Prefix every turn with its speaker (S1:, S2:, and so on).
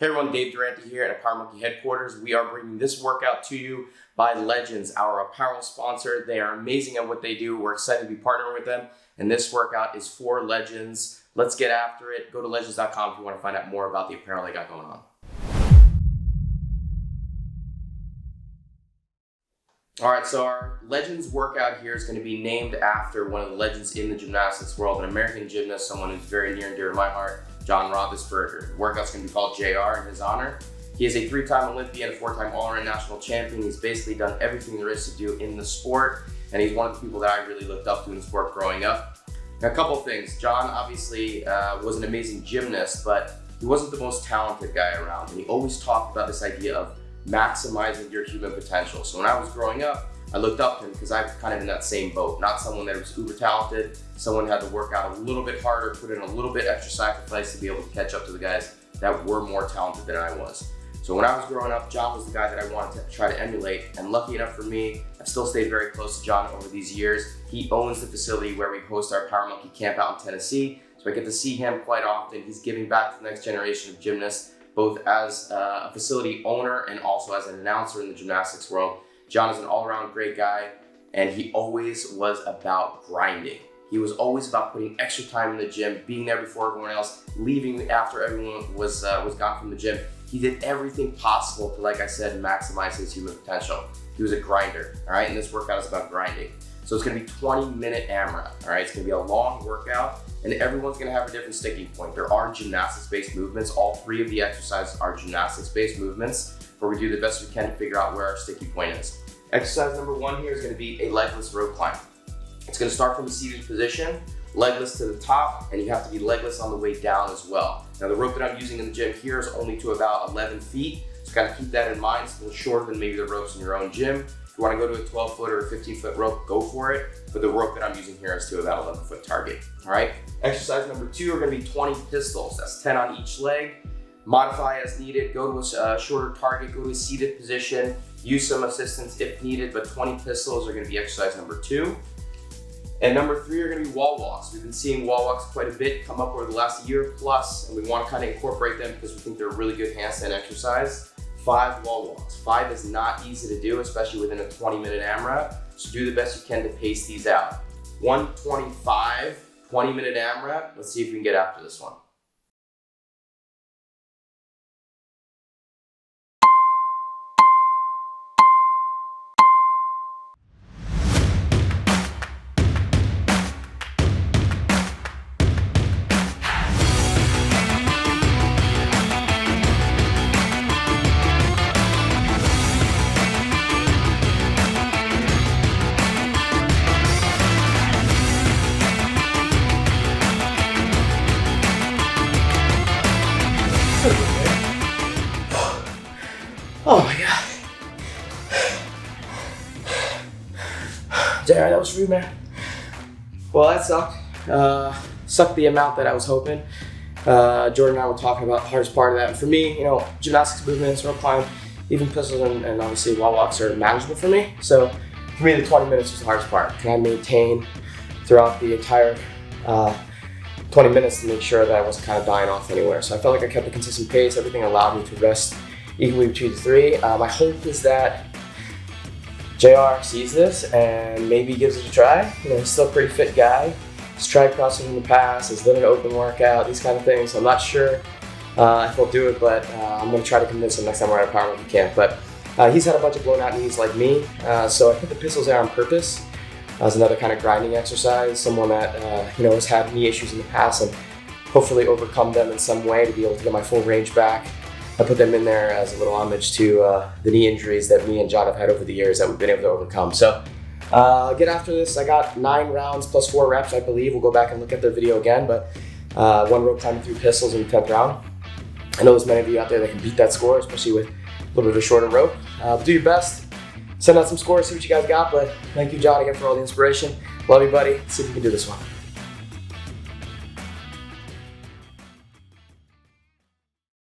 S1: Hey everyone, Dave Durante here at Apparel Monkey headquarters. We are bringing this workout to you by Legends, our apparel sponsor. They are amazing at what they do. We're excited to be partnering with them, and this workout is for Legends. Let's get after it. Go to legends.com if you want to find out more about the apparel they got going on. All right, so our Legends workout here is going to be named after one of the legends in the gymnastics world, an American gymnast, someone who's very near and dear to my heart, John Roethlisberger. The workout's going to be called JR in his honor. He is a 3-time Olympian, a 4-time all-around national champion. He's basically done everything there is to do in the sport, and he's one of the people that I really looked up to in the sport growing up. Now, a couple of things. John obviously was an amazing gymnast, but he wasn't the most talented guy around, and he always talked about this idea of maximizing your human potential. So when I was growing up, I looked up to him because I was kind of in that same boat. Not someone that was uber talented, someone who had to work out a little bit harder, put in a little bit extra sacrifice to be able to catch up to the guys that were more talented than I was. So when I was growing up, John was the guy that I wanted to try to emulate, and lucky enough for me, I've still stayed very close to John over these years. He owns the facility where we host our Power Monkey camp out in Tennessee, so I get to see him quite often. He's giving back to the next generation of gymnasts, both as a facility owner and also as an announcer in the gymnastics world. John is an all-around great guy, and he always was about grinding. He was always about putting extra time in the gym, being there before everyone else, leaving after everyone was gone from the gym. He did everything possible to, like I said, maximize his human potential. He was a grinder, all right? And this workout is about grinding. So it's gonna be 20-minute AMRAP, all right? It's gonna be a long workout, and everyone's gonna have a different sticking point. There are gymnastics-based movements. All 3 of the exercises are gymnastics-based movements, where we do the best we can to figure out where our sticky point is. Exercise number 1 here is going to be a legless rope climb. It's going to start from a seated position, legless to the top, and you have to be legless on the way down as well. Now the rope that I'm using in the gym here is only to about 11 feet, so kind of keep that in mind. It's a little shorter than maybe the ropes in your own gym. If you want to go to a 12-foot or a 15-foot rope, go for it, but the rope that I'm using here is to about 11-foot target, all right? Exercise number 2 are going to be 20 pistols. That's 10 on each leg. Modify as needed, go to a shorter target, go to a seated position, use some assistance if needed, but 20 pistols are going to be exercise number 2. And number 3 are going to be wall walks. We've been seeing wall walks quite a bit come up over the last year plus, and we want to kind of incorporate them because we think they're a really good handstand exercise. 5 wall walks. 5 is not easy to do, especially within a 20-minute AMRAP, so do the best you can to pace these out. 125, 20-minute AMRAP. Let's see if we can get after this one. Oh my God. Darren, that was for you, man. Well, that sucked. Sucked the amount that I was hoping. Jordan and I were talking about the hardest part of that. And for me, you know, gymnastics movements, rope climb, even pistols and obviously wall walks are manageable for me. So for me, the 20 minutes was the hardest part. Can I maintain throughout the entire 20 minutes to make sure that I wasn't kind of dying off anywhere? So I felt like I kept a consistent pace. Everything allowed me to rest equally between the 3. My hope is that JR sees this and maybe gives it a try. You know, he's still a pretty fit guy. He's tried CrossFit in the past, he's done an open workout, these kind of things. So I'm not sure if he'll do it, but I'm going to try to convince him next time we're at a Power Monkey camp. But he's had a bunch of blown out knees like me, so I put the pistols there on purpose as another kind of grinding exercise. Someone that you know, has had knee issues in the past and hopefully overcome them in some way to be able to get my full range back. I put them in there as a little homage to the knee injuries that me and John have had over the years that we've been able to overcome. So get after this. I got 9 rounds plus 4 reps, I believe. We'll go back and look at the video again, but 1 rope climbing through pistols in the 10th round. I know there's many of you out there that can beat that score, especially with a little bit of a shorter rope. Do your best. Send out some scores, see what you guys got, but thank you, John, again for all the inspiration. Love you, buddy. See if we can do this one.